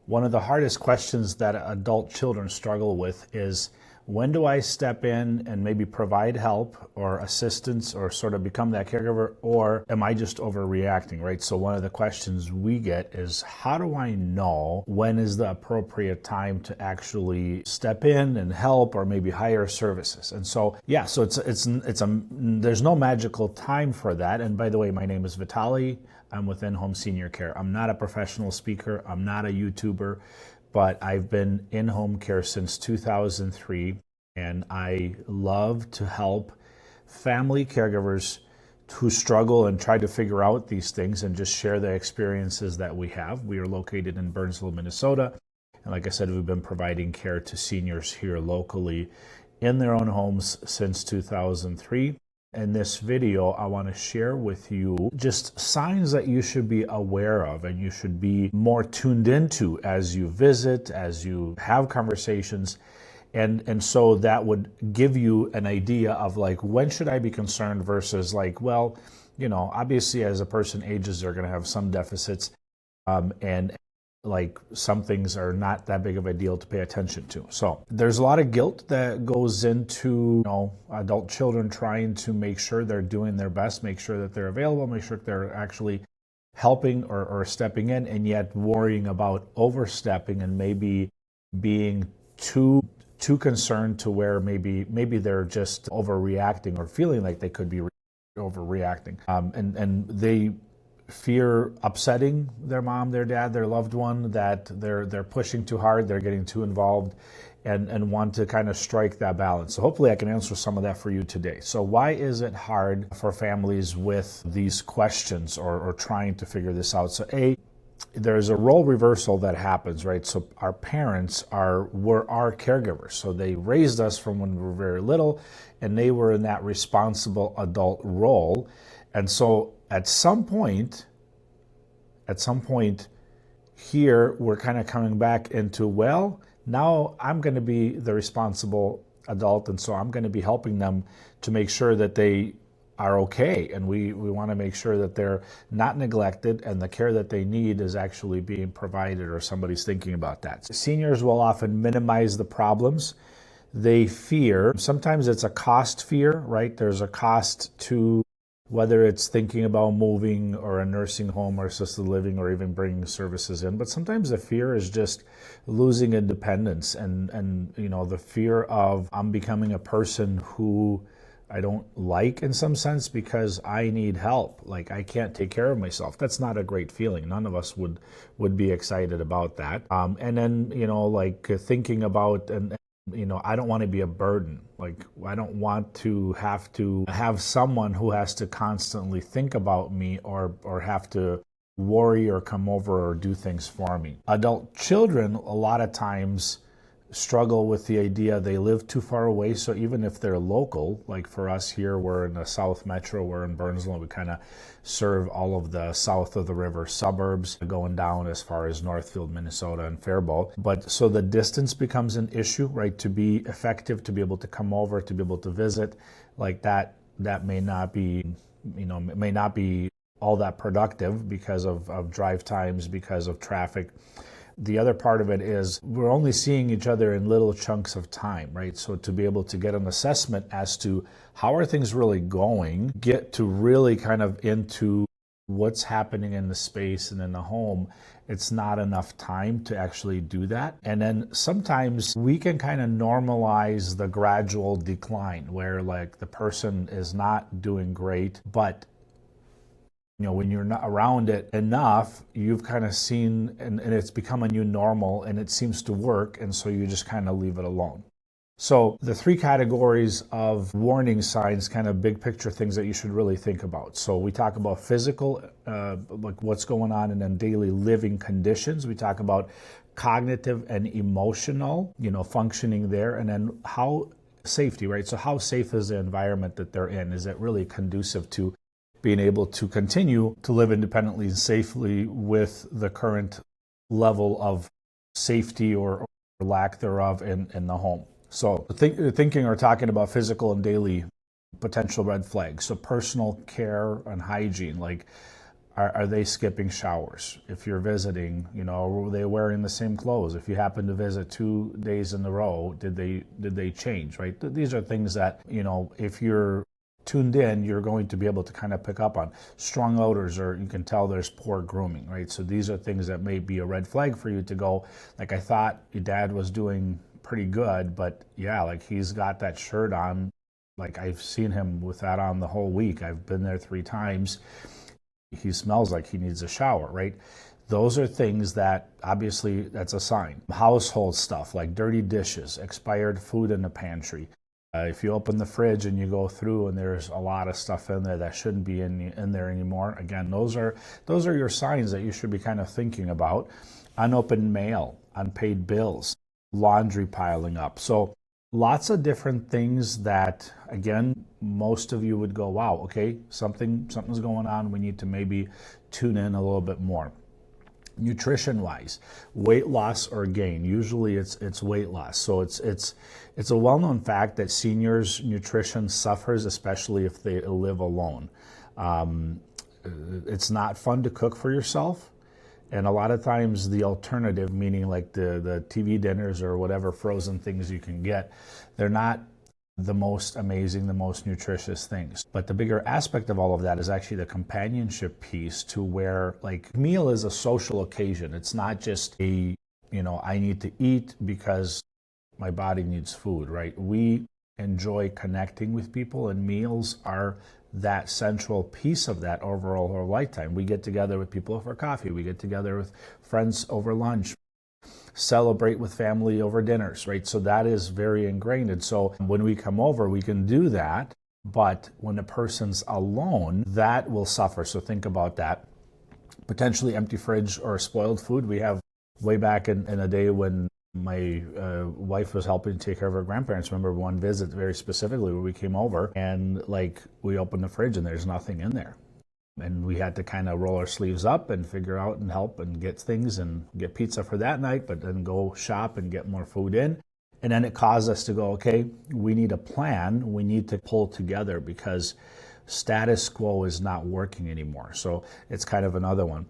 One of the hardest questions that adult children struggle with is, when do I step in and maybe provide help or assistance or sort of become that caregiver, or am I just overreacting, right? So one of the questions we get is, how do I know when is the appropriate time to actually step in and help or maybe hire services? And so, yeah, so there's no magical time for that. And by the way, my name is Vitaly. I'm with In-Home Senior Care. I'm not a professional speaker. I'm not a YouTuber, but I've been in home care since 2003, and I love to help family caregivers who struggle and try to figure out these things and just share the experiences that we have. We are located in Burnsville, Minnesota, and like I said, we've been providing care to seniors here locally in their own homes since 2003. In this video, I want to share with you just signs that you should be aware of and you should be more tuned into as you visit, as you have conversations. And so that would give you an idea of like, when should I be concerned versus like, well, you know, obviously as a person ages, they're going to have some deficits. And like some things are not that big of a deal to pay attention to. So there's a lot of guilt that goes into, you know, adult children trying to make sure they're doing their best, make sure that they're available, make sure that they're actually helping or stepping in, and yet worrying about overstepping and maybe being too concerned to where maybe they're just overreacting or feeling like they could be overreacting. And they fear upsetting their mom, their dad, their loved one, that they're pushing too hard, they're getting too involved, and want to kind of strike that balance. So hopefully I can answer some of that for you today. So why is it hard for families with these questions or trying to figure this out? So there's a role reversal that happens, right? So our parents were our caregivers. So they raised us from when we were very little, and they were in that responsible adult role. And so at some point here, we're kind of coming back into, well, now I'm going to be the responsible adult, and so I'm going to be helping them to make sure that they are okay, and we want to make sure that they're not neglected and the care that they need is actually being provided, or somebody's thinking about that. Seniors will often minimize the problems they fear. Sometimes it's a cost fear, right? There's a cost to whether it's thinking about moving or a nursing home or assisted living or even bringing services in. But sometimes the fear is just losing independence and you know, the fear of, I'm becoming a person who I don't like in some sense because I need help. Like, I can't take care of myself. That's not a great feeling. None of us would be excited about that. And then, you know, like thinking about, and you know, I don't want to be a burden. Like, I don't want to have someone who has to constantly think about me or have to worry or come over or do things for me. Adult children, a lot of times, struggle with the idea they live too far away. So even if they're local, like for us here, we're in the South Metro, we're in Burnsville, we kind of serve all of the south of the river suburbs, going down as far as Northfield, Minnesota, and Faribault. But so the distance becomes an issue, right? To be effective, to be able to come over, to be able to visit, like that may not be, you know, may not be all that productive because of drive times, because of traffic. The other part of it is we're only seeing each other in little chunks of time, right? So to be able to get an assessment as to how are things really going, get to really kind of into what's happening in the space and in the home, it's not enough time to actually do that. And then sometimes we can kind of normalize the gradual decline where like the person is not doing great, but you know, when you're not around it enough, you've kind of seen, and it's become a new normal and it seems to work, and so you just kind of leave it alone. So the three categories of warning signs, kind of big picture things that you should really think about. So we talk about physical, like what's going on, and then daily living conditions. We talk about cognitive and emotional, you know, functioning there, and then how safety, right? So how safe is the environment that they're in? Is it really conducive to being able to continue to live independently and safely with the current level of safety or lack thereof in the home? So thinking or talking about physical and daily potential red flags. So personal care and hygiene, like Are they skipping showers? If you're visiting, are they wearing the same clothes? If you happen to visit 2 days in a row, did they change, right? These are things that, if you're tuned in, you're going to be able to kind of pick up on. Strong odors, or you can tell there's poor grooming, right? So these are things that may be a red flag for you to go, like, I thought your dad was doing pretty good, but yeah, like, he's got that shirt on. Like, I've seen him with that on the whole week. I've been there 3 times. He smells like he needs a shower, right? Those are things that, obviously, that's a sign. Household stuff like dirty dishes, expired food in the pantry. If you open the fridge and you go through and there's a lot of stuff in there that shouldn't be in there anymore, again, those are your signs that you should be kind of thinking about. Unopened mail, unpaid bills, laundry piling up. So lots of different things that, again, most of you would go, wow, okay, something's going on. We need to maybe tune in a little bit more. Nutrition-wise, weight loss or gain. Usually it's weight loss. So it's a well-known fact that seniors' nutrition suffers, especially if they live alone. It's not fun to cook for yourself. And a lot of times the alternative, meaning like the TV dinners or whatever frozen things you can get, they're not the most amazing, the most nutritious things. But the bigger aspect of all of that is actually the companionship piece, to where, like, meal is a social occasion. It's not just I need to eat because my body needs food, right? We enjoy connecting with people, and meals are that central piece of that overall our lifetime. We get together with people for coffee. We get together with friends over lunch, celebrate with family over dinners, right? So that is very ingrained. And so when we come over, we can do that. But when a person's alone, that will suffer. So think about that. Potentially empty fridge or spoiled food. We have, way back in a day when my wife was helping take care of her grandparents. Remember one visit very specifically where we came over and, like, we opened the fridge and there's nothing in there. And we had to kind of roll our sleeves up and figure out and help and get things and get pizza for that night, but then go shop and get more food in. And then it caused us to go, okay, we need a plan. We need to pull together because status quo is not working anymore. So it's kind of another one.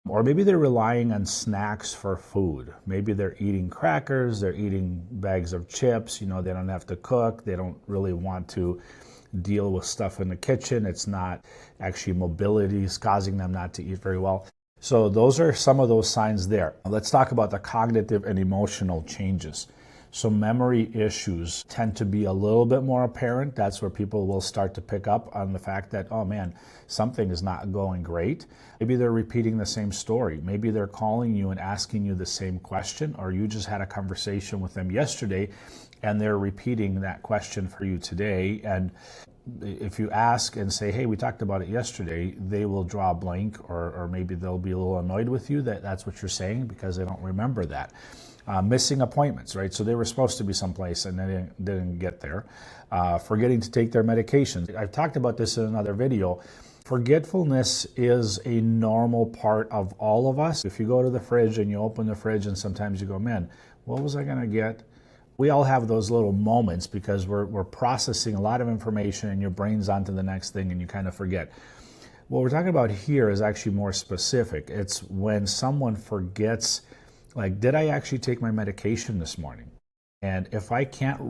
Or maybe they're relying on snacks for food. Maybe they're eating crackers, they're eating bags of chips. They don't have to cook. They don't really want to deal with stuff in the kitchen. It's not actually mobility is causing them not to eat very well. So those are some of those signs there. Let's talk about the cognitive and emotional changes. So memory issues tend to be a little bit more apparent. That's where people will start to pick up on the fact that, oh man, something is not going great. Maybe they're repeating the same story. Maybe they're calling you and asking you the same question, or you just had a conversation with them yesterday and they're repeating that question for you today. And if you ask and say, hey, we talked about it yesterday, they will draw a blank, or maybe they'll be a little annoyed with you that that's what you're saying because they don't remember that. Missing appointments, right? So they were supposed to be someplace and they didn't get there. Forgetting to take their medications. I've talked about this in another video. Forgetfulness is a normal part of all of us. If you go to the fridge and you open the fridge and sometimes you go, man, what was I going to get? We all have those little moments because we're processing a lot of information and your brain's onto the next thing and you kind of forget. What we're talking about here is actually more specific. It's when someone forgets, like, did I actually take my medication this morning? And if I can't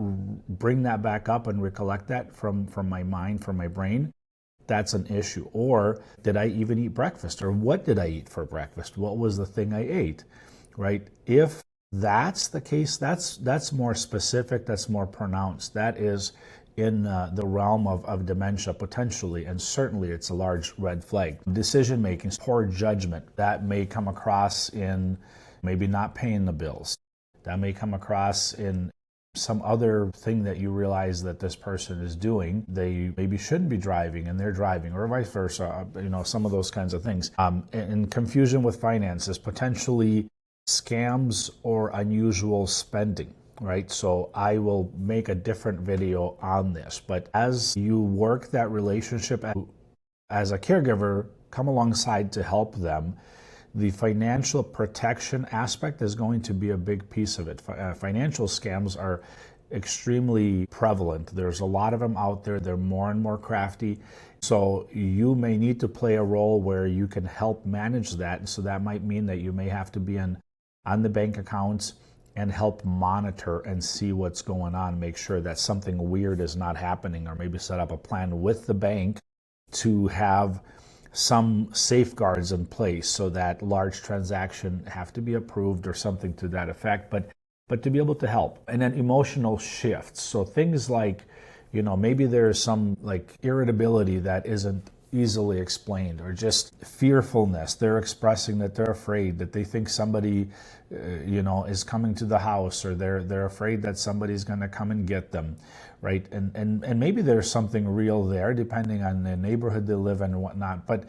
bring that back up and recollect that from my mind, from my brain, that's an issue. Or did I even eat breakfast? Or what did I eat for breakfast? What was the thing I ate, right? If that's the case, that's more specific, that's more pronounced. That is in the realm of dementia potentially, and certainly it's a large red flag. Decision making, poor judgment, that may come across in maybe not paying the bills. That may come across in some other thing that you realize that this person is doing. They maybe shouldn't be driving and they're driving, or vice versa, some of those kinds of things. And confusion with finances, potentially scams or unusual spending, right? So I will make a different video on this. But as you work that relationship as a caregiver, come alongside to help them. The financial protection aspect is going to be a big piece of it. Financial scams are extremely prevalent. There's a lot of them out there. They're more and more crafty. So you may need to play a role where you can help manage that. And so that might mean that you may have to be on the bank accounts and help monitor and see what's going on, make sure that something weird is not happening, or maybe set up a plan with the bank to have some safeguards in place so that large transactions have to be approved or something to that effect, but to be able to help. And then emotional shifts. So things like, maybe there's some like irritability that isn't easily explained, or just fearfulness. They're expressing that they're afraid, that they think somebody, is coming to the house, or they're afraid that somebody's going to come and get them, right? And maybe there's something real there, depending on the neighborhood they live in and whatnot. But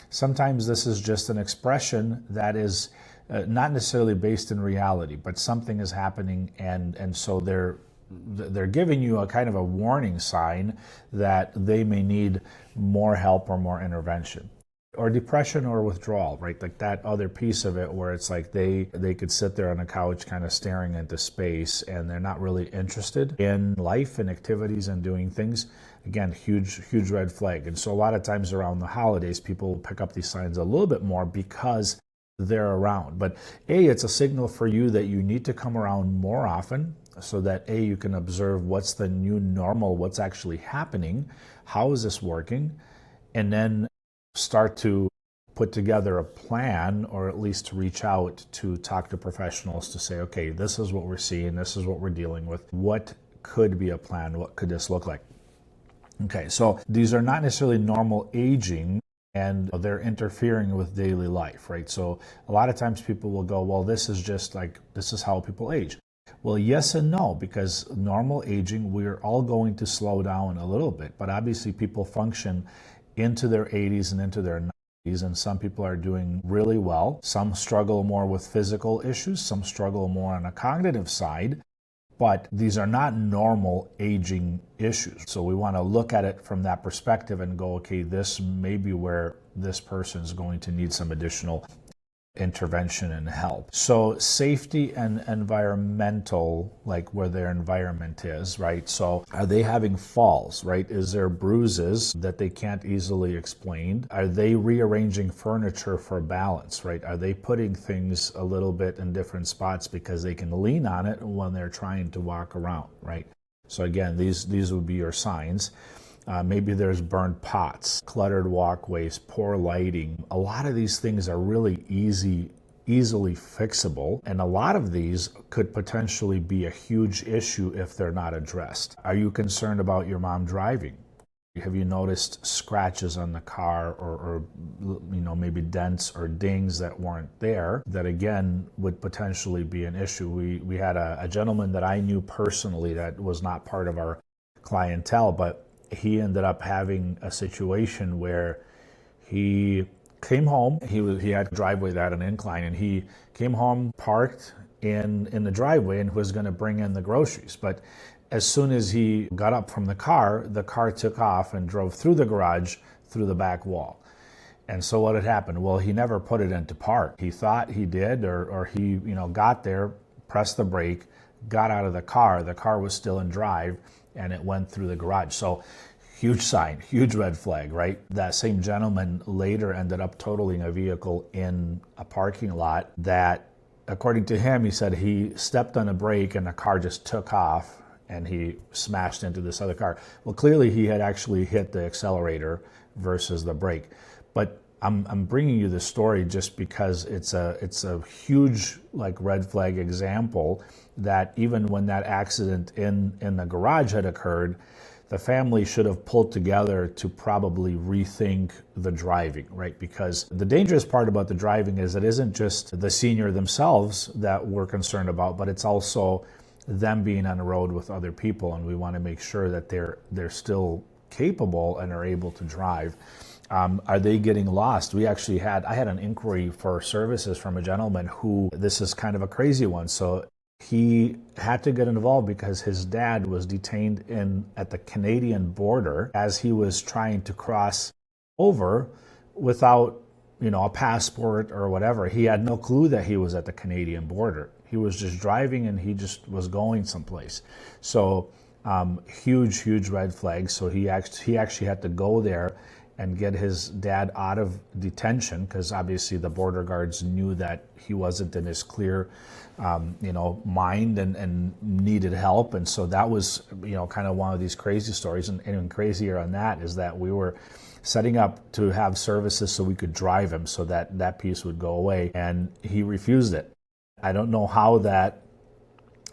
sometimes this is just an expression that is not necessarily based in reality, but something is happening, and so they're giving you a kind of a warning sign that they may need more help or more intervention. Or depression or withdrawal, right? Like that other piece of it where it's like they could sit there on a couch kind of staring into space, and they're not really interested in life and activities and doing things. Again, huge red flag. And so a lot of times around the holidays, people will pick up these signs a little bit more because they're around. But it's a signal for you that you need to come around more often, so that you can observe what's the new normal, what's actually happening, how is this working, and then start to put together a plan, or at least to reach out to talk to professionals to say, okay, this is what we're seeing, this is what we're dealing with, what could be a plan, what could this look like? Okay, so these are not necessarily normal aging, and they're interfering with daily life, right? So a lot of times people will go, well, this is how people age. Well, yes and no, because normal aging, we're all going to slow down a little bit, but obviously people function into their 80s and into their 90s, and some people are doing really well. Some struggle more with physical issues, some struggle more on a cognitive side, but these are not normal aging issues. So we want to look at it from that perspective and go, okay, this may be where this person is going to need some additional intervention and help. So safety and environmental, like where their environment is, right? So are they having falls, right? Is there bruises that they can't easily explain? Are they rearranging furniture for balance, right? Are they putting things a little bit in different spots because they can lean on it when they're trying to walk around, right? So again, these would be your signs. Maybe there's burned pots, cluttered walkways, poor lighting. A lot of these things are really easily fixable, and a lot of these could potentially be a huge issue if they're not addressed. Are you concerned about your mom driving? Have you noticed scratches on the car, or maybe dents or dings that weren't there, that again would potentially be an issue? We had a gentleman that I knew personally that was not part of our clientele, but he ended up having a situation where he came home. He had a driveway that had an incline, and he came home, parked in the driveway, and was going to bring in the groceries. But as soon as he got up from the car took off and drove through the garage, through the back wall. And so what had happened? Well, he never put it into park. He thought he did, or he got there, pressed the brake, got out of the car. The car was still in drive, and it went through the garage. So huge sign, huge red flag, right? That same gentleman later ended up totaling a vehicle in a parking lot that, according to him, he said he stepped on a brake and the car just took off and he smashed into this other car. Well, clearly he had actually hit the accelerator versus the brake. But I'm bringing you this story just because it's a huge red flag example that even when that accident in the garage had occurred, the family should have pulled together to probably rethink the driving, right? Because the dangerous part about the driving is it isn't just the senior themselves that we're concerned about, but it's also them being on the road with other people, and we want to make sure that they're still capable and are able to drive. Are they getting lost? I had an inquiry for services from a gentleman who, this is kind of a crazy one. So he had to get involved because his dad was detained at the Canadian border as he was trying to cross over without a passport or whatever. He had no clue that he was at the Canadian border. He was just driving and he just was going someplace. So huge red flag. So he actually had to go there and get his dad out of detention, because obviously the border guards knew that he wasn't in his clear mind and needed help. And so that was kind of one of these crazy stories. And even crazier on that is that we were setting up to have services so we could drive him, so that that piece would go away, and he refused it. I don't know how that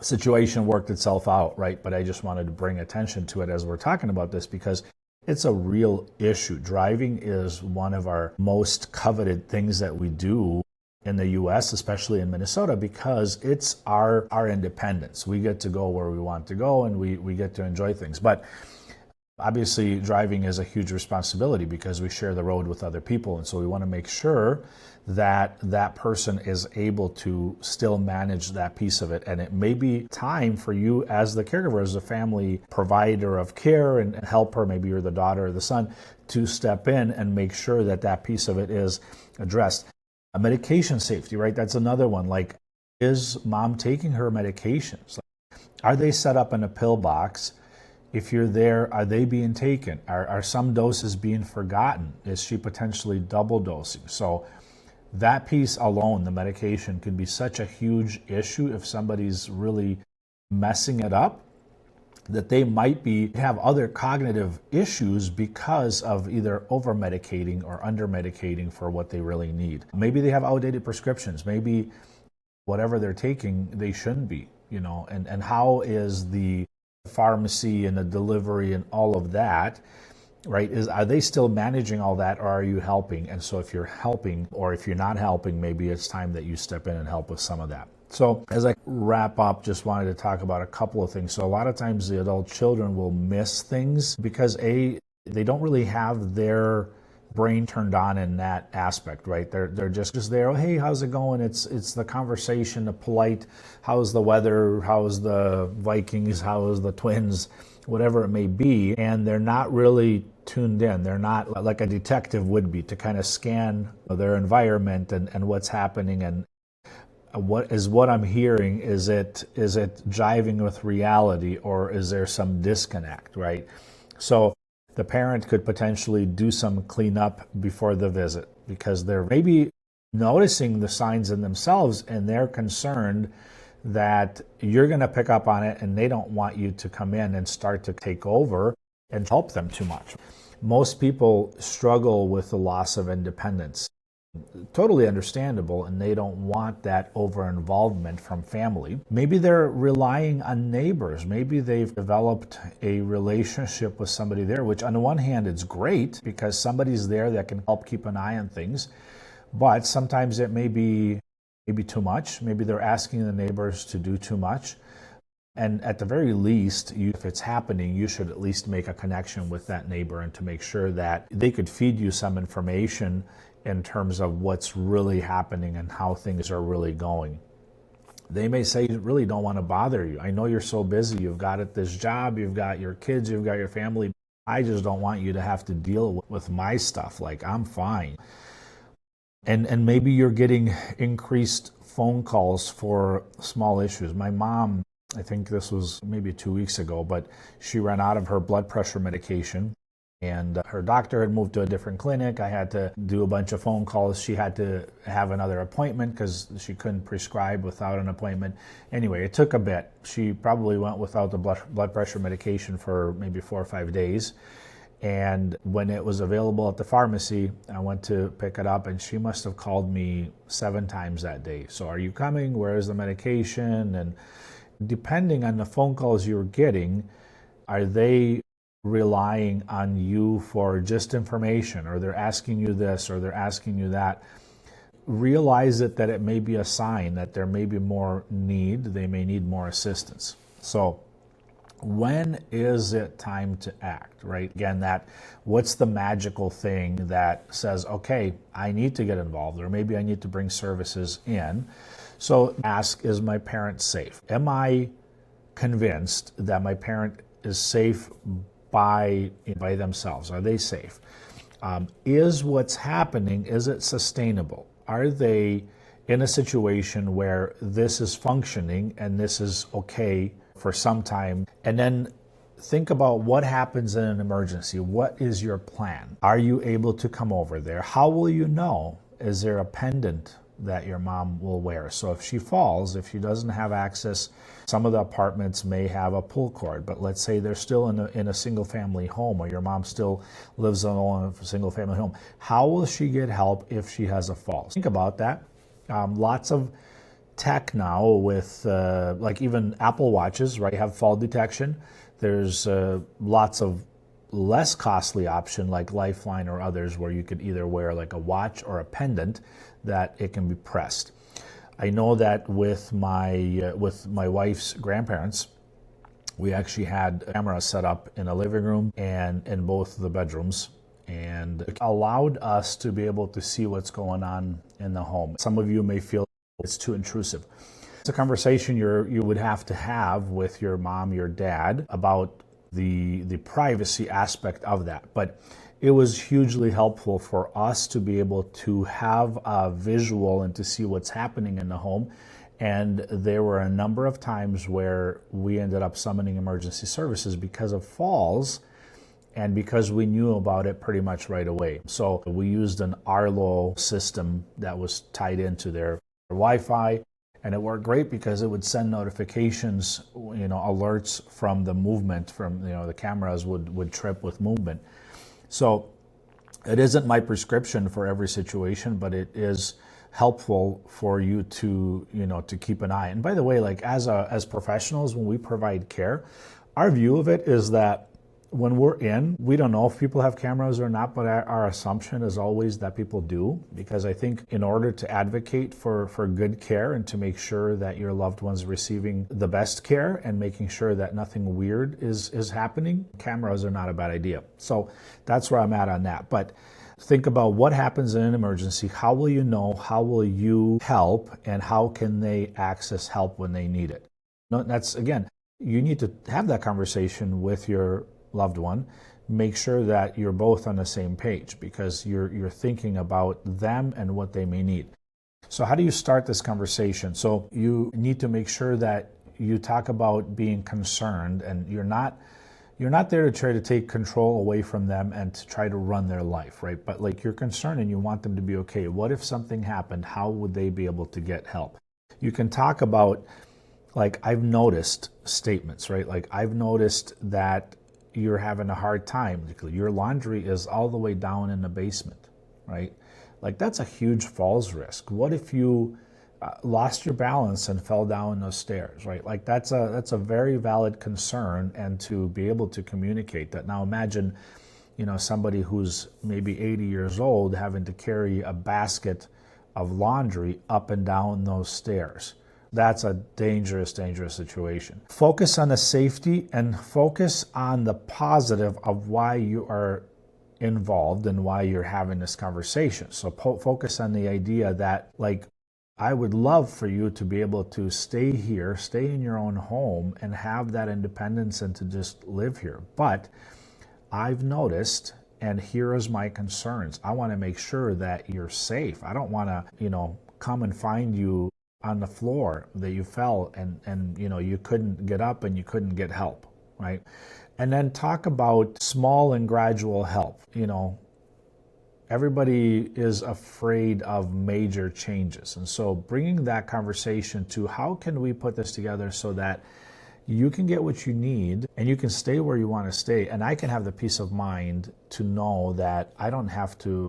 situation worked itself out, right? But I just wanted to bring attention to it as we're talking about this, because it's a real issue. Driving is one of our most coveted things that we do in the U.S., especially in Minnesota, because it's our independence. We get to go where we want to go, and we get to enjoy things. But obviously, driving is a huge responsibility because we share the road with other people. And so we want to make sure that that person is able to still manage that piece of it. And it may be time for you as the caregiver, as a family provider of care and helper, maybe you're the daughter or the son, to step in and make sure that that piece of it is addressed. Medication safety, right? That's another one. Like, is mom taking her medications? Are they set up in a pill box? If you're there, are they being taken? Are some doses being forgotten? Is she potentially double dosing? So that piece alone, the medication, could be such a huge issue if somebody's really messing it up, that they might have other cognitive issues because of either over-medicating or under-medicating for what they really need. Maybe they have outdated prescriptions. Maybe whatever they're taking, they shouldn't be, and how is the pharmacy and the delivery and all of that, right? Are they still managing all that, or are you helping? And so if you're helping, or if you're not helping, maybe it's time that you step in and help with some of that. So as I wrap up, just wanted to talk about a couple of things. So a lot of times the adult children will miss things because they don't really have their brain turned on in that aspect, right? They're just there. Oh, hey, how's it going? It's the conversation, the polite, how's the weather, how's the Vikings, how's the Twins, whatever it may be. And they're not really tuned in. They're not like a detective would be to kind of scan their environment and what's happening and what I'm hearing. Is it jiving with reality, or is there some disconnect, right? So the parent could potentially do some cleanup before the visit because they're maybe noticing the signs in themselves and they're concerned that you're going to pick up on it and they don't want you to come in and start to take over and help them too much. Most people struggle with the loss of independence. Totally understandable, and they don't want that over-involvement from family. Maybe they're relying on neighbors. Maybe they've developed a relationship with somebody there, which on the one hand is great because somebody's there that can help keep an eye on things, but sometimes it may be too much. Maybe they're asking the neighbors to do too much. And at the very least, if it's happening, you should at least make a connection with that neighbor and to make sure that they could feed you some information in terms of what's really happening and how things are really going. They may say, I really don't want to bother you. I know you're so busy. You've got this job, you've got your kids, you've got your family. I just don't want you to have to deal with my stuff. Like, I'm fine. And maybe you're getting increased phone calls for small issues. My mom, I think this was maybe 2 weeks ago, but she ran out of her blood pressure medication. And her doctor had moved to a different clinic. I had to do a bunch of phone calls. She had to have another appointment because she couldn't prescribe without an appointment. Anyway, it took a bit. She probably went without the blood pressure medication for maybe 4 or 5 days. And when it was available at the pharmacy, I went to pick it up, and she must have called me 7 times that day. So, are you coming? Where is the medication? And depending on the phone calls you're getting, are they relying on you for just information, or they're asking you this or they're asking you that? Realize that it may be a sign that there may be more need. They may need more assistance. So when is it time to act, right? Again, what's the magical thing that says, okay, I need to get involved, or maybe I need to bring services in. So ask, is my parent safe? Am I convinced that my parent is safe by themselves? Are they safe? Is what's happening, is it sustainable? Are they in a situation where this is functioning and this is okay for some time? And then think about what happens in an emergency. What is your plan? Are you able to come over there? How will you know? Is there a pendant that your mom will wear? So if she falls, if she doesn't have access, some of the apartments may have a pull cord, but let's say they're still in a single family home, or your mom still lives alone in a single family home. How will she get help if she has a fall? Think about that. Lots of tech now with like even Apple Watches, right, have fall detection. There's lots of less costly option like Lifeline or others where you could either wear like a watch or a pendant that it can be pressed. I know that with my wife's grandparents, we actually had cameras set up in a living room and in both of the bedrooms, and it allowed us to be able to see what's going on in the home. Some of you may feel it's too intrusive. It's a conversation you would have to have with your mom, your dad, about the privacy aspect of that. But it was hugely helpful for us to be able to have a visual and to see what's happening in the home. And there were a number of times where we ended up summoning emergency services because of falls and because we knew about it pretty much right away. So we used an Arlo system that was tied into their Wi-Fi, and it worked great because it would send notifications, alerts from the movement, from, the cameras would trip with movement. So it isn't my prescription for every situation, but it is helpful for you to, to keep an eye. And by the way, like as professionals, when we provide care, our view of it is that when we're in, we don't know if people have cameras or not, but our assumption is always that people do, because I think in order to advocate for good care and to make sure that your loved one's receiving the best care and making sure that nothing weird is happening, cameras are not a bad idea. So that's where I'm at on that. But think about what happens in an emergency. How will you know? How will you help? And how can they access help when they need it? No, that's, again, you need to have that conversation with your loved one. Make sure that you're both on the same page, because you're thinking about them and what they may need. So how do you start this conversation? So you need to make sure that you talk about being concerned, and you're not there to try to take control away from them and to try to run their life, right? But like, you're concerned and you want them to be okay. What if something happened? How would they be able to get help? You can talk about, like, I've noticed statements, right? Like, I've noticed that you're having a hard time. Your laundry is all the way down in the basement, right? Like, that's a huge falls risk. What if you lost your balance and fell down those stairs, right? Like, that's a very valid concern, and to be able to communicate that. Now imagine, somebody who's maybe 80 years old having to carry a basket of laundry up and down those stairs. That's a dangerous, dangerous situation. Focus on the safety and focus on the positive of why you are involved and why you're having this conversation. So focus on the idea that, like, I would love for you to be able to stay here, stay in your own home, and have that independence and to just live here. But I've noticed, and here is my concerns. I want to make sure that you're safe. I don't want to, come and find you on the floor that you fell and you couldn't get up and you couldn't get help, right? And then talk about small and gradual help. Everybody is afraid of major changes. And so bringing that conversation to how can we put this together so that you can get what you need and you can stay where you want to stay, and I can have the peace of mind to know that I don't have to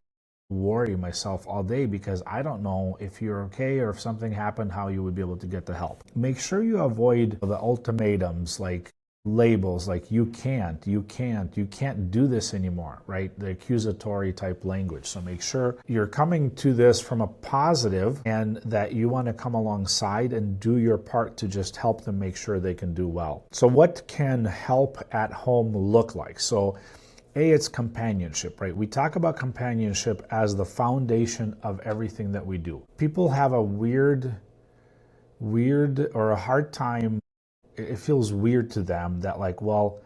worry myself all day because I don't know if you're okay or if something happened, how you would be able to get the help. Make sure you avoid the ultimatums, like labels like you can't do this anymore, right? The accusatory type language. So make sure you're coming to this from a positive and that you want to come alongside and do your part to just help them make sure they can do well. So what can help at home look like? So it's companionship, right? We talk about companionship as the foundation of everything that we do. People have a weird or a hard time. It feels weird to them that, like, well,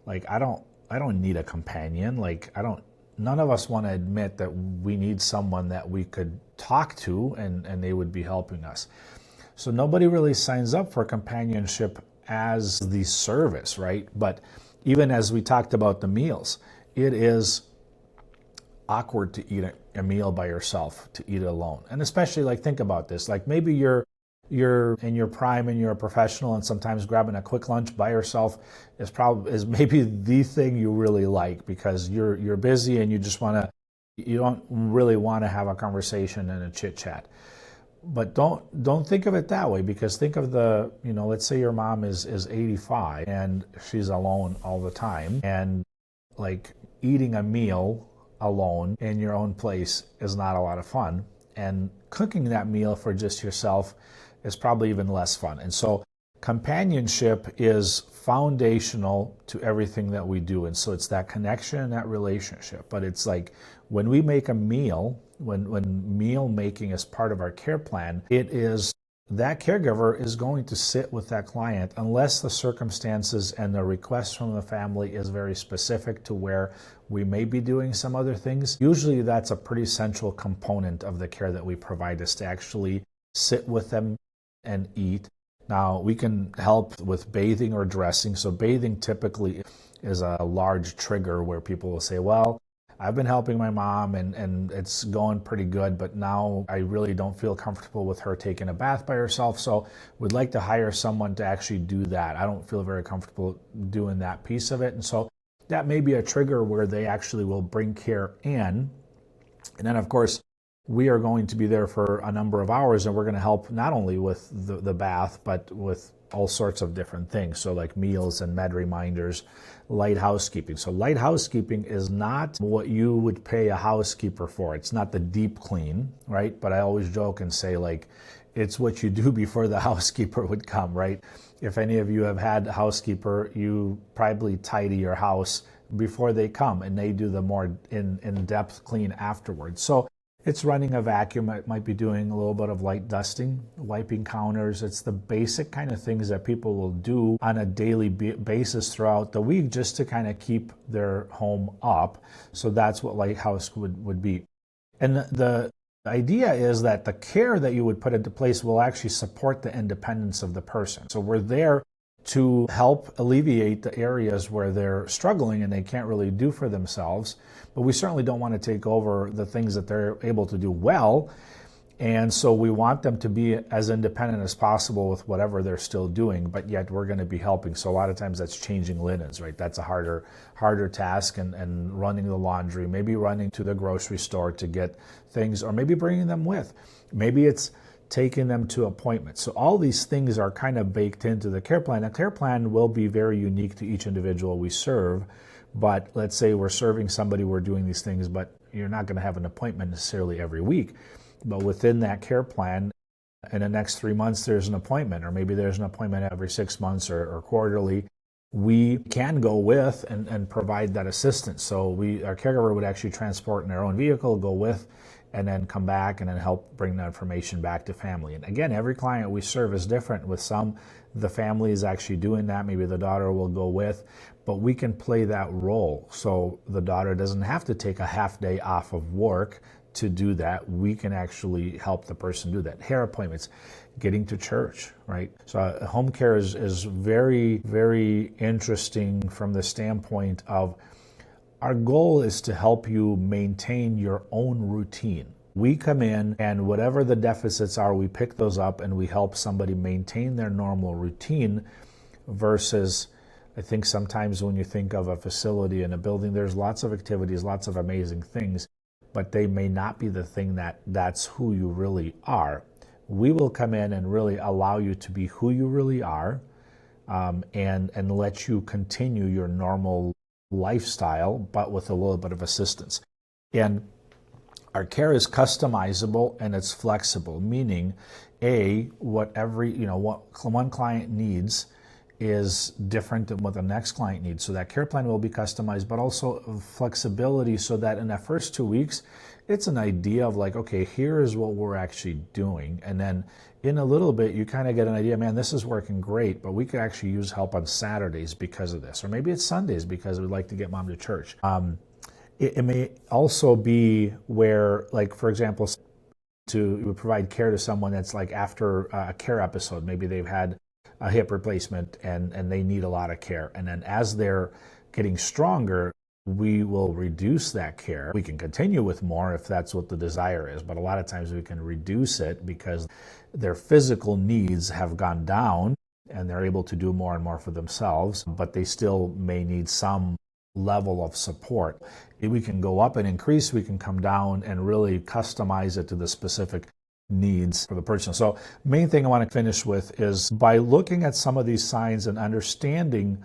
like, I don't need a companion. Like, I don't none of us want to admit that we need someone that we could talk to and they would be helping us. So nobody really signs up for companionship as the service, right? But even as we talked about the meals, it is awkward to eat a meal by yourself, to eat it alone. And especially, like, think about this, like maybe you're in your prime and you're a professional, and sometimes grabbing a quick lunch by yourself is maybe the thing you really like, because you're busy and you don't really want to have a conversation and a chit chat. But don't think of it that way, because think of let's say your mom is 85 and she's alone all the time, and like eating a meal alone in your own place is not a lot of fun, and cooking that meal for just yourself is probably even less fun. And so companionship is foundational to everything that we do. And so it's that connection and that relationship. But it's like when we make a meal, when meal making is part of our care plan, it is that caregiver is going to sit with that client unless the circumstances and the request from the family is very specific to where we may be doing some other things. Usually that's a pretty central component of the care that we provide, is to actually sit with them and eat. Now, we can help with bathing or dressing. So bathing typically is a large trigger where people will say, well, I've been helping my mom and it's going pretty good, but now I really don't feel comfortable with her taking a bath by herself, so we'd like to hire someone to actually do that. I don't feel very comfortable doing that piece of it. And so that may be a trigger where they actually will bring care in. And then, of course, we are going to be there for a number of hours, and we're going to help not only with the bath, but with all sorts of different things. So like meals and med reminders, light housekeeping. So light housekeeping is not what you would pay a housekeeper for. It's not the deep clean, right? But I always joke and say, like, it's what you do before the housekeeper would come, right? If any of you have had a housekeeper, you probably tidy your house before they come, and they do the more in-depth clean afterwards. So it's running a vacuum. It might be doing a little bit of light dusting, wiping counters. It's the basic kind of things that people will do on a daily basis throughout the week just to kind of keep their home up. So that's what Lighthouse would be. And the idea is that the care that you would put into place will actually support the independence of the person. So we're there to help alleviate the areas where they're struggling and they can't really do for themselves. But we certainly don't want to take over the things that they're able to do well. And so we want them to be as independent as possible with whatever they're still doing, but yet we're going to be helping. So a lot of times that's changing linens, right? That's a harder task, and running the laundry, maybe running to the grocery store to get things, or maybe bringing them with. Maybe it's taking them to appointments. So all these things are kind of baked into the care plan. A care plan will be very unique to each individual we serve, but let's say we're serving somebody, we're doing these things, but you're not going to have an appointment necessarily every week. But within that care plan, in the next 3 months, there's an appointment, or maybe there's an appointment every 6 months or quarterly. We can go with and provide that assistance. So our caregiver would actually transport in their own vehicle, go with, and then come back and then help bring that information back to family. And again, every client we serve is different. With some, the family is actually doing that. Maybe the daughter will go with, but we can play that role. So the daughter doesn't have to take a half day off of work to do that. We can actually help the person do that. Hair appointments, getting to church, right? So home care is very, very interesting from the standpoint of our goal is to help you maintain your own routine. We come in, and whatever the deficits are, we pick those up and we help somebody maintain their normal routine, versus I think sometimes when you think of a facility and a building, there's lots of activities, lots of amazing things, but they may not be the thing that's who you really are. We will come in and really allow you to be who you really are, and let you continue your normal lifestyle, but with a little bit of assistance. And our care is customizable and it's flexible, meaning what one client needs is different than what the next client needs. So that care plan will be customized, but also flexibility, so that in that first 2 weeks, it's an idea of like, okay, here is what we're actually doing. And then in a little bit, you kind of get an idea, man, this is working great, but we could actually use help on Saturdays because of this. Or maybe it's Sundays because we'd like to get mom to church. It may also be where, like, for example, to provide care to someone that's like after a care episode. Maybe they've had a hip replacement and they need a lot of care. And then as they're getting stronger, we will reduce that care. We can continue with more if that's what the desire is, but a lot of times we can reduce it because their physical needs have gone down and they're able to do more and more for themselves, but they still may need some level of support. We can go up and increase, we can come down and really customize it to the specific needs for the person. So main thing I want to finish with is by looking at some of these signs and understanding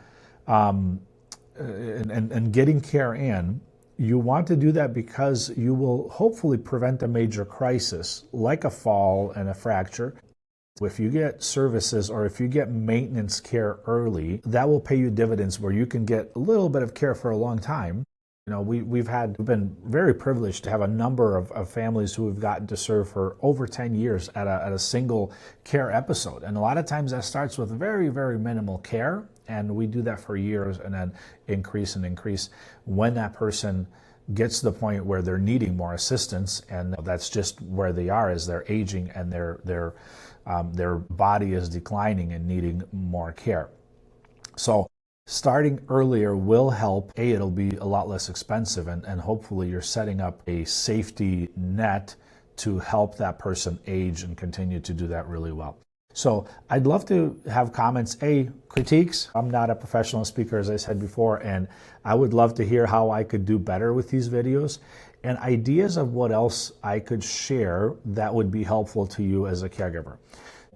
and getting care in, you want to do that because you will hopefully prevent a major crisis like a fall and a fracture. If you get services or if you get maintenance care early, that will pay you dividends where you can get a little bit of care for a long time. You know, we've been very privileged to have a number of families who have gotten to serve for over 10 years at a single care episode. And a lot of times that starts with very, very minimal care. And we do that for years and then increase and increase when that person gets to the point where they're needing more assistance. And that's just where they are as they're aging and their body is declining and needing more care. So starting earlier will help. It'll be a lot less expensive, and hopefully you're setting up a safety net to help that person age and continue to do that really well. So I'd love to have comments, critiques. I'm not a professional speaker, as I said before, and I would love to hear how I could do better with these videos and ideas of what else I could share that would be helpful to you as a caregiver.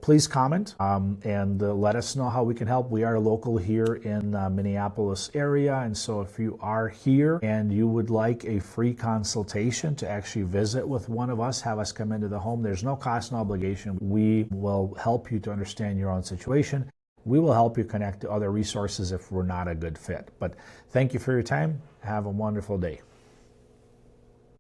Please comment and let us know how we can help. We are local here in Minneapolis area, and so if you are here and you would like a free consultation to actually visit with one of us, have us come into the home, there's no cost and obligation. We will help you to understand your own situation. We will help you connect to other resources if we're not a good fit. But thank you for your time. Have a wonderful day.